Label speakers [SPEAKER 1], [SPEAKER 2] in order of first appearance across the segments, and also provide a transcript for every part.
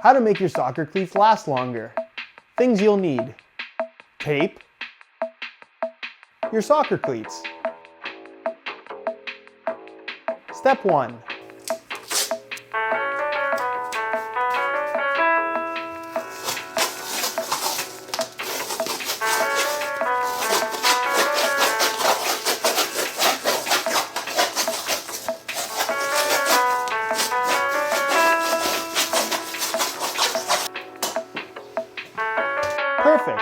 [SPEAKER 1] How to make your soccer cleats last longer. Things you'll need. Tape. Your soccer cleats. Step 1. Perfect.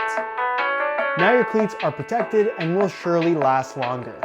[SPEAKER 1] Now your cleats are protected and will surely last longer.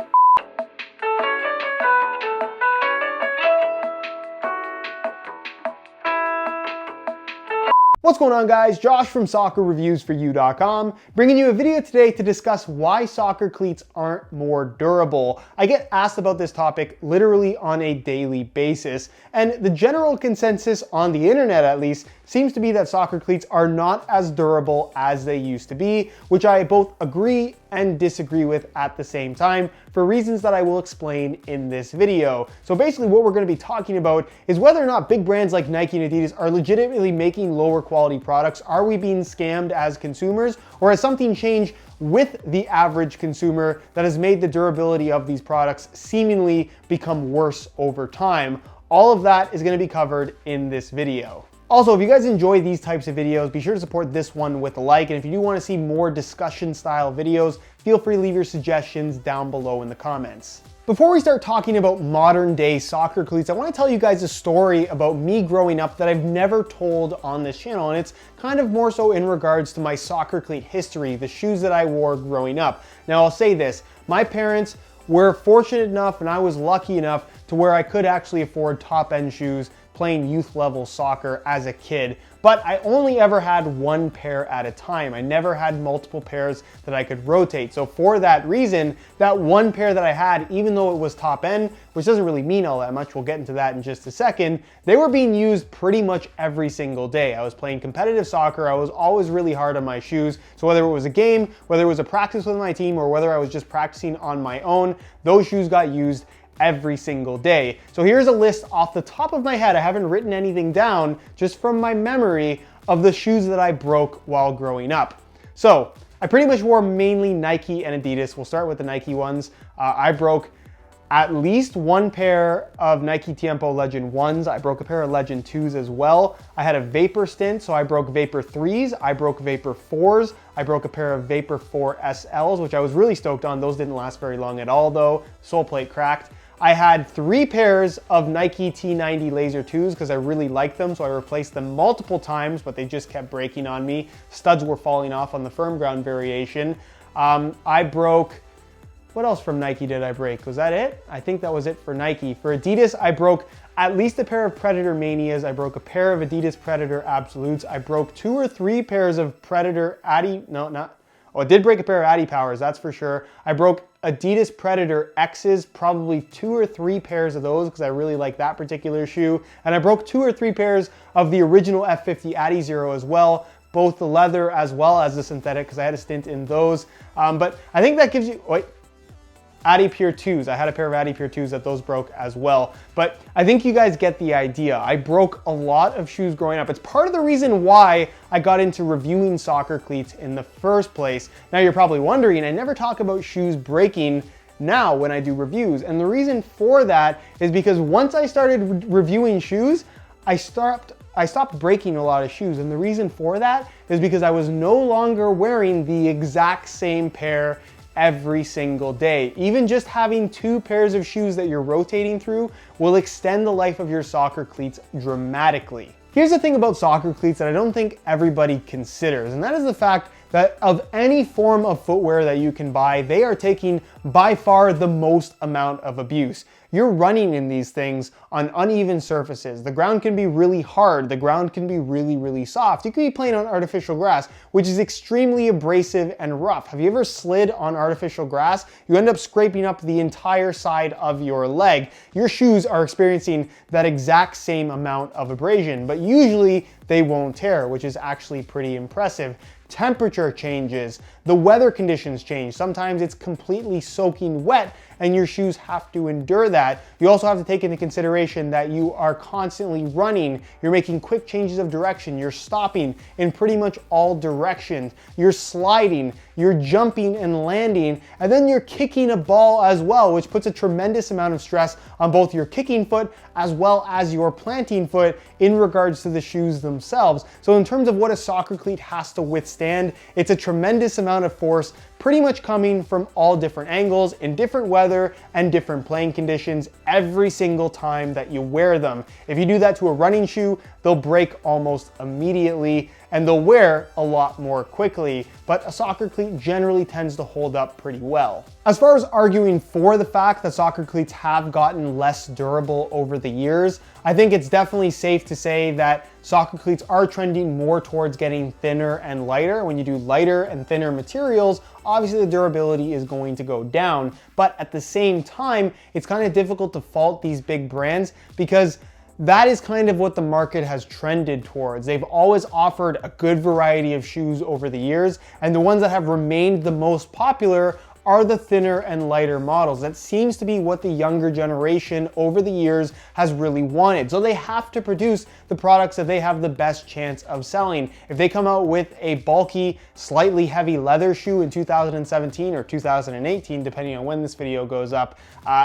[SPEAKER 1] What's going on, guys? Josh from soccerreviewsforyou.com, bringing you a video today to discuss why soccer cleats aren't more durable. I get asked about this topic literally on a daily basis, and the general consensus on the internet, at least, seems to be that soccer cleats are not as durable as they used to be, which I both agree and disagree with at the same time for reasons that I will explain in this video. So basically what we're going to be talking about is whether or not big brands like Nike and Adidas are legitimately making lower quality products. Are we being scammed as consumers, or has something changed with the average consumer that has made the durability of these products seemingly become worse over time? All of that is going to be covered in this video. Also, if you guys enjoy these types of videos, be sure to support this one with a like. And if you do want to see more discussion style videos, feel free to leave your suggestions down below in the comments. Before we start talking about modern day soccer cleats, I want to tell you guys a story about me growing up that I've never told on this channel. And it's kind of more so in regards to my soccer cleat history, the shoes that I wore growing up. Now I'll say this, my parents were fortunate enough and I was lucky enough to where I could actually afford top end shoes playing youth level soccer as a kid, but I only ever had one pair at a time. I never had multiple pairs that I could rotate. So for that reason, that one pair that I had, even though it was top end, which doesn't really mean all that much, we'll get into that in just a second, they were being used pretty much every single day. I was playing competitive soccer, I was always really hard on my shoes. So whether it was a game, whether it was a practice with my team, or whether I was just practicing on my own, those shoes got used every single day. So here's a list off the top of my head. I haven't written anything down, just from my memory of the shoes that I broke while growing up. So I pretty much wore mainly Nike and Adidas. We'll start with the Nike ones. I broke at least one pair of Nike Tiempo Legend 1s. I broke a pair of Legend 2s as well. I had a Vapor stint, so I broke Vapor 3s. I broke Vapor 4s. I broke a pair of Vapor 4 SLs, which I was really stoked on. Those didn't last very long at all though. Sole plate cracked. I had 3 pairs of Nike T90 Laser 2s because I really liked them, so I replaced them multiple times, but they just kept breaking on me. Studs were falling off on the firm ground variation. I broke, what else from Nike did I break? Was that it? I think that was it for Nike. For Adidas, I broke at least a pair of Predator Manias. I broke a pair of Adidas Predator Absolutes. I broke 2 or 3 pairs of Predator Addy, no, not, oh, I did break a pair of Addy Powers, that's for sure. I broke Adidas Predator X's, probably 2 or 3 pairs of those because I really like that particular shoe. And I broke 2 or 3 pairs of the original F50 Addy Zero as well, both the leather as well as the synthetic because I had a stint in those. But I think that gives you, wait, Addy Pure 2s. I had a pair of Addy Pure 2s that those broke as well. But I think you guys get the idea. I broke a lot of shoes growing up. It's part of the reason why I got into reviewing soccer cleats in the first place. Now you're probably wondering, I never talk about shoes breaking now when I do reviews. And the reason for that is because once I started reviewing shoes, I stopped breaking a lot of shoes. And the reason for that is because I was no longer wearing the exact same pair every single day. Even just having 2 pairs of shoes that you're rotating through will extend the life of your soccer cleats dramatically. Here's the thing about soccer cleats that I don't think everybody considers, and that is the fact that of any form of footwear that you can buy, they are taking by far the most amount of abuse. You're running in these things on uneven surfaces. The ground can be really hard. The ground can be really, really soft. You could be playing on artificial grass, which is extremely abrasive and rough. Have you ever slid on artificial grass? You end up scraping up the entire side of your leg. Your shoes are experiencing that exact same amount of abrasion, but usually they won't tear, which is actually pretty impressive. Temperature changes, the weather conditions change. Sometimes it's completely soaking wet and your shoes have to endure that. You also have to take into consideration that you are constantly running, you're making quick changes of direction, you're stopping in pretty much all directions, you're sliding, you're jumping and landing, and then you're kicking a ball as well, which puts a tremendous amount of stress on both your kicking foot as well as your planting foot in regards to the shoes themselves. So in terms of what a soccer cleat has to withstand, it's a tremendous amount of force pretty much coming from all different angles in different weather and different playing conditions every single time that you wear them. If you do that to a running shoe, they'll break almost immediately and they'll wear a lot more quickly, but a soccer cleat generally tends to hold up pretty well. As far as arguing for the fact that soccer cleats have gotten less durable over the years, I think it's definitely safe to say that soccer cleats are trending more towards getting thinner and lighter. When you do lighter and thinner materials, obviously the durability is going to go down, but at the same time, it's kind of difficult to fault these big brands because that is kind of what the market has trended towards. They've always offered a good variety of shoes over the years, and the ones that have remained the most popular are the thinner and lighter models. That seems to be what the younger generation over the years has really wanted. So they have to produce the products that they have the best chance of selling. If they come out with a bulky, slightly heavy leather shoe in 2017 or 2018, depending on when this video goes up,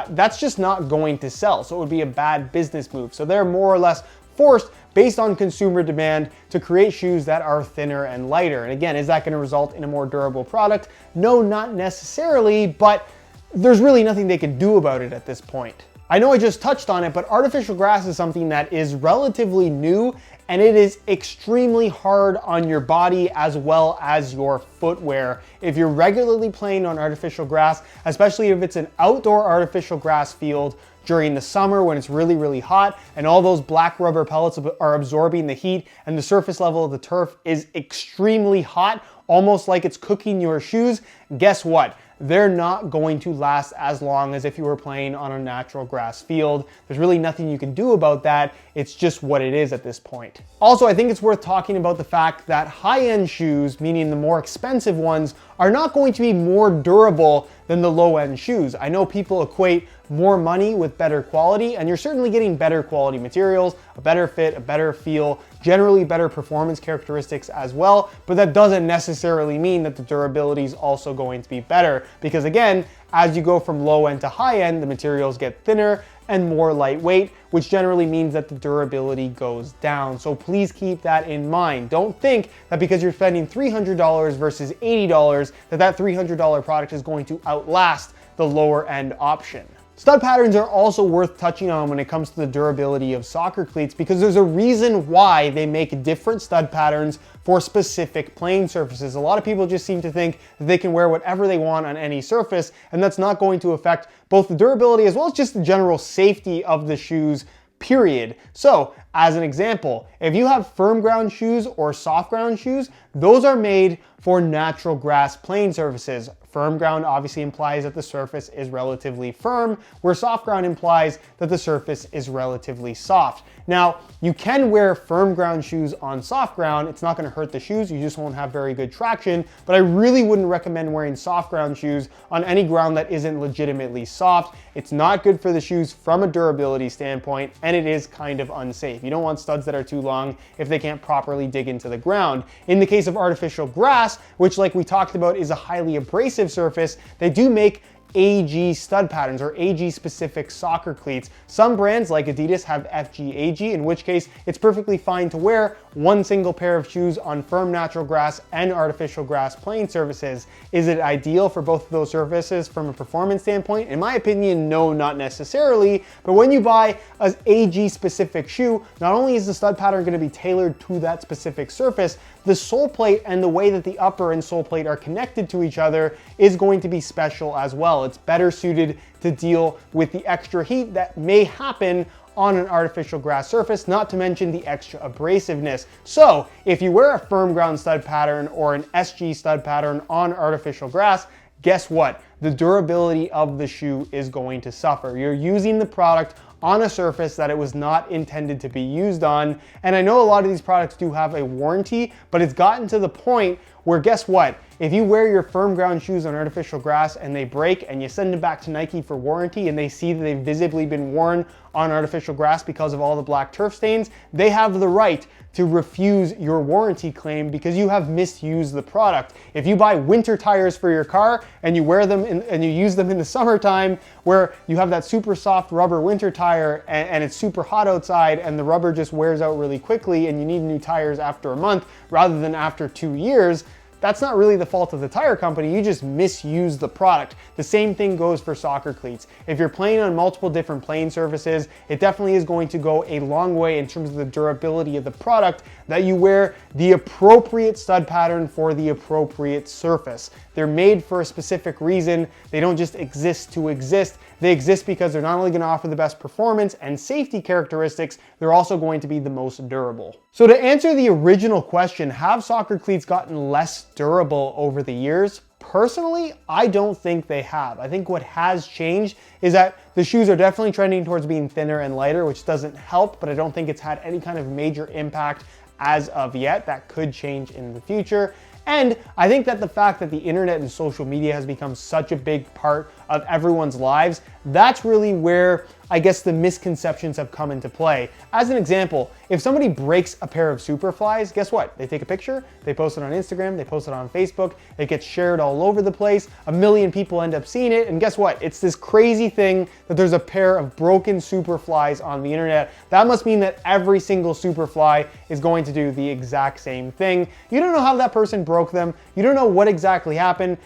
[SPEAKER 1] that's just not going to sell. So it would be a bad business move. So they're more or less forced, based on consumer demand, to create shoes that are thinner and lighter. And again, is that going to result in a more durable product? No, not necessarily, but there's really nothing they can do about it at this point. I know I just touched on it, but artificial grass is something that is relatively new, and it is extremely hard on your body as well as your footwear. If you're regularly playing on artificial grass, especially if it's an outdoor artificial grass field, during the summer when it's really, really hot and all those black rubber pellets are absorbing the heat and the surface level of the turf is extremely hot, almost like it's cooking your shoes, guess what? They're not going to last as long as if you were playing on a natural grass field. There's really nothing you can do about that. It's just what it is at this point. Also, I think it's worth talking about the fact that high-end shoes, meaning the more expensive ones, are not going to be more durable than the low-end shoes. I know people equate more money with better quality, and you're certainly getting better quality materials, a better fit, a better feel, generally better performance characteristics as well, but that doesn't necessarily mean that the durability is also going to be better, because again, as you go from low end to high end, the materials get thinner and more lightweight, which generally means that the durability goes down. So please keep that in mind. Don't think that because you're spending $300 versus $80, that $300 product is going to outlast the lower end option. Stud patterns are also worth touching on when it comes to the durability of soccer cleats, because there's a reason why they make different stud patterns for specific playing surfaces. A lot of people just seem to think that they can wear whatever they want on any surface, and that's not going to affect both the durability as well as just the general safety of the shoes, period. So, as an example, if you have firm ground shoes or soft ground shoes, those are made for natural grass playing surfaces. Firm ground obviously implies that the surface is relatively firm, where soft ground implies that the surface is relatively soft. Now, you can wear firm ground shoes on soft ground. It's not going to hurt the shoes, you just won't have very good traction, but I really wouldn't recommend wearing soft ground shoes on any ground that isn't legitimately soft. It's not good for the shoes from a durability standpoint, and it is kind of unsafe. You don't want studs that are too long if they can't properly dig into the ground. In the case of artificial grass, which like we talked about is a highly abrasive surface, they do make AG stud patterns or AG specific soccer cleats. Some brands like Adidas have FG AG, in which case it's perfectly fine to wear one single pair of shoes on firm natural grass and artificial grass playing surfaces. Is it ideal for both of those surfaces from a performance standpoint? In my opinion, no, not necessarily. But when you buy an AG specific shoe, not only is the stud pattern going to be tailored to that specific surface, the sole plate and the way that the upper and sole plate are connected to each other is going to be special as well. It's better suited to deal with the extra heat that may happen on an artificial grass surface, not to mention the extra abrasiveness. So if you wear a firm ground stud pattern or an SG stud pattern on artificial grass, guess what? The durability of the shoe is going to suffer. You're using the product on a surface that it was not intended to be used on. And I know a lot of these products do have a warranty, but it's gotten to the point where guess what? If you wear your firm ground shoes on artificial grass and they break and you send them back to Nike for warranty and they see that they've visibly been worn on artificial grass because of all the black turf stains, they have the right to refuse your warranty claim because you have misused the product. If you buy winter tires for your car and you wear them and you use them in the summertime where you have that super soft rubber winter tire and it's super hot outside and the rubber just wears out really quickly and you need new tires after a month rather than after 2 years, that's not really the fault of the tire company, you just misuse the product. The same thing goes for soccer cleats. If you're playing on multiple different playing surfaces, it definitely is going to go a long way in terms of the durability of the product that you wear the appropriate stud pattern for the appropriate surface. They're made for a specific reason. They don't just exist to exist. They exist because they're not only going to offer the best performance and safety characteristics, they're also going to be the most durable. So to answer the original question, have soccer cleats gotten less durable over the years? Personally, I don't think they have. I think what has changed is that the shoes are definitely trending towards being thinner and lighter, which doesn't help, but I don't think it's had any kind of major impact as of yet. That could change in the future. And I think that the fact that the internet and social media has become such a big part of everyone's lives, that's really where I guess the misconceptions have come into play. As an example, if somebody breaks a pair of Superflies, guess what? They take a picture, they post it on Instagram, they post it on Facebook, it gets shared all over the place, 1 million people end up seeing it, and guess what? It's this crazy thing that there's a pair of broken Superflies on the internet. That must mean that every single Superfly is going to do the exact same thing. You don't know how that person broke them, you don't know what exactly happened.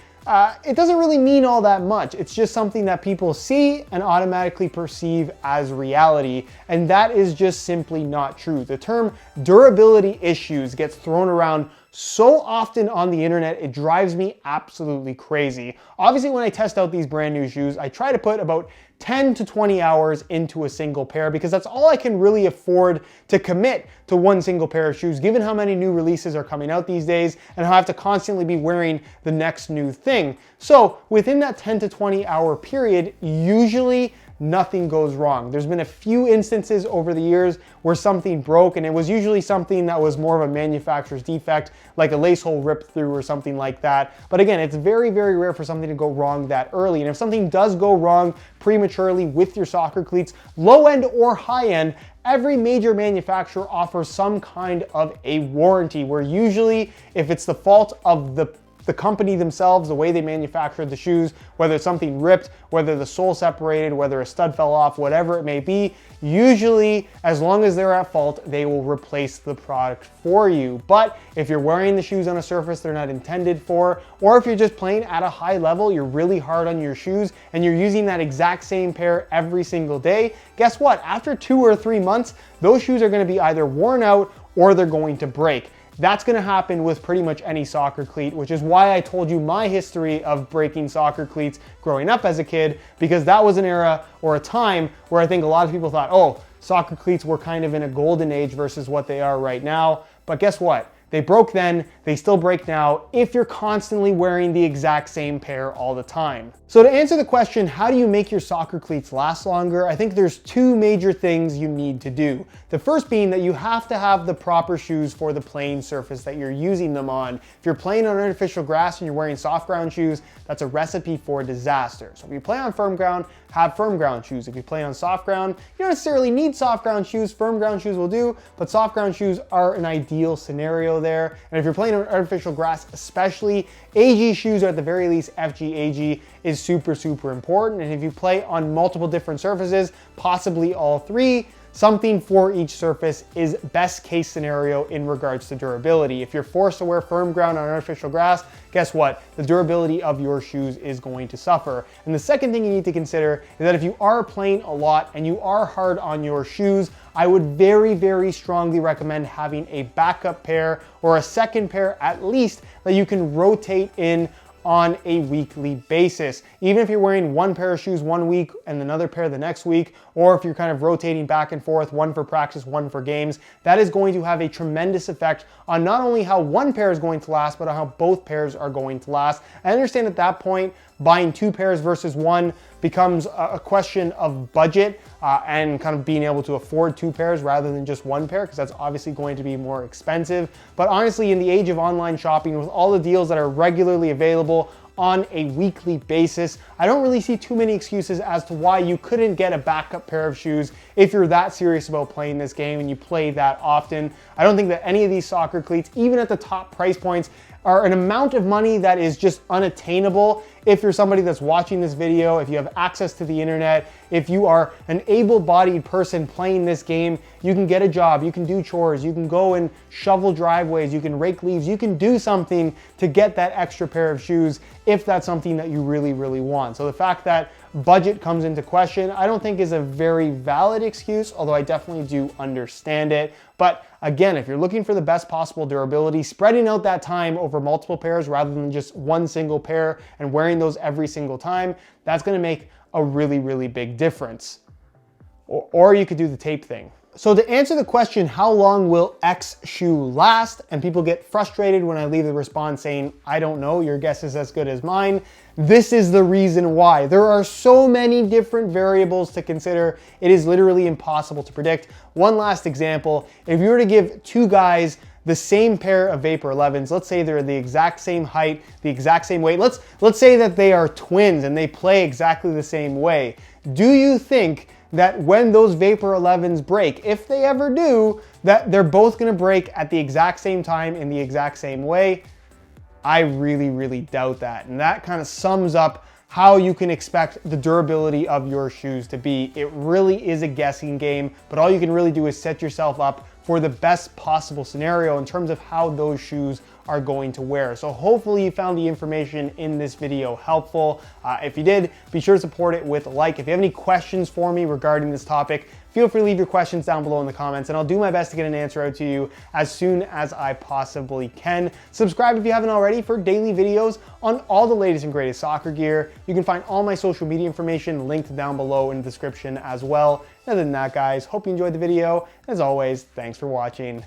[SPEAKER 1] It doesn't really mean all that much. It's just something that people see and automatically perceive as reality, and that is just simply not true. The term durability issues gets thrown around so often on the internet, it drives me absolutely crazy. Obviously, when I test out these brand new shoes, I try to put about 10 to 20 hours into a single pair because that's all I can really afford to commit to one single pair of shoes, given how many new releases are coming out these days and how I have to constantly be wearing the next new thing. So within that 10 to 20 hour period, usually nothing goes wrong. There's been a few instances over the years where something broke, and it was usually something that was more of a manufacturer's defect, like a lace hole ripped through or something like that. But again, it's very, very rare for something to go wrong that early. And if something does go wrong prematurely with your soccer cleats, low end or high end, every major manufacturer offers some kind of a warranty, where usually if it's the fault of the company themselves, the way they manufactured the shoes, whether it's something ripped, whether the sole separated, whether a stud fell off, whatever it may be, usually as long as they're at fault, they will replace the product for you. But if you're wearing the shoes on a surface they're not intended for, or if you're just playing at a high level, you're really hard on your shoes and you're using that exact same pair every single day, guess what? After 2 or 3 months, those shoes are going to be either worn out or they're going to break. That's going to happen with pretty much any soccer cleat, which is why I told you my history of breaking soccer cleats growing up as a kid, because that was an era or a time where I think a lot of people thought, oh, soccer cleats were kind of in a golden age versus what they are right now. But guess what? They broke then, they still break now if you're constantly wearing the exact same pair all the time. So to answer the question, how do you make your soccer cleats last longer? I think there's 2 major things you need to do. The first being that you have to have the proper shoes for the playing surface that you're using them on. If you're playing on artificial grass and you're wearing soft ground shoes, that's a recipe for disaster. So if you play on firm ground, have firm ground shoes. If you play on soft ground, you don't necessarily need soft ground shoes. Firm ground shoes will do, but soft ground shoes are an ideal scenario there. And if you're playing on artificial grass, especially, AG shoes, or at the very least FG AG, is super, super important. And if you play on multiple different surfaces, possibly all 3, something for each surface is best case scenario in regards to durability. If you're forced to wear firm ground on artificial grass, guess what? The durability of your shoes is going to suffer. And the second thing you need to consider is that if you are playing a lot and you are hard on your shoes, I would very, very strongly recommend having a backup pair or a second pair at least that you can rotate in on a weekly basis. Even if you're wearing one pair of shoes one week and another pair the next week, or if you're kind of rotating back and forth, one for practice, one for games, that is going to have a tremendous effect on not only how one pair is going to last, but on how both pairs are going to last. I understand at that point, buying 2 pairs versus 1 becomes a question of budget and kind of being able to afford 2 pairs rather than just 1 pair, because that's obviously going to be more expensive. But honestly, in the age of online shopping, with all the deals that are regularly available on a weekly basis, I don't really see too many excuses as to why you couldn't get a backup pair of shoes if you're that serious about playing this game and you play that often. I don't think that any of these soccer cleats, even at the top price points, are an amount of money that is just unattainable if you're somebody that's watching this video, if you have access to the internet, if you are an able-bodied person playing this game. You can get a job, you can do chores, you can go and shovel driveways, you can rake leaves, you can do something to get that extra pair of shoes if that's something that you really, really want. So the fact that budget comes into question, I don't think is a very valid excuse, although I definitely do understand it. But again, if you're looking for the best possible durability, spreading out that time over multiple pairs rather than just one single pair and wearing those every single time, that's gonna make a really, really big difference. Or you could do the tape thing. So to answer the question, how long will X shoe last? And people get frustrated when I leave the response saying, I don't know, your guess is as good as mine. This is the reason why. There are so many different variables to consider. It is literally impossible to predict. One last example, if you were to give 2 guys the same pair of Vapor 11s, let's say they're the exact same height, the exact same weight, let's say that they are twins and they play exactly the same way. Do you think that when those Vapor 11s break, if they ever do, that they're both gonna break at the exact same time in the exact same way? I really, really doubt that. And that kind of sums up how you can expect the durability of your shoes to be. It really is a guessing game, but all you can really do is set yourself up for the best possible scenario in terms of how those shoes are going to wear. So hopefully you found the information in this video helpful. If you did, be sure to support it with a like. If you have any questions for me regarding this topic, feel free to leave your questions down below in the comments and I'll do my best to get an answer out to you as soon as I possibly can. Subscribe if you haven't already for daily videos on all the latest and greatest soccer gear. You can find all my social media information linked down below in the description as well. Other than that, guys, hope you enjoyed the video. As always, thanks for watching.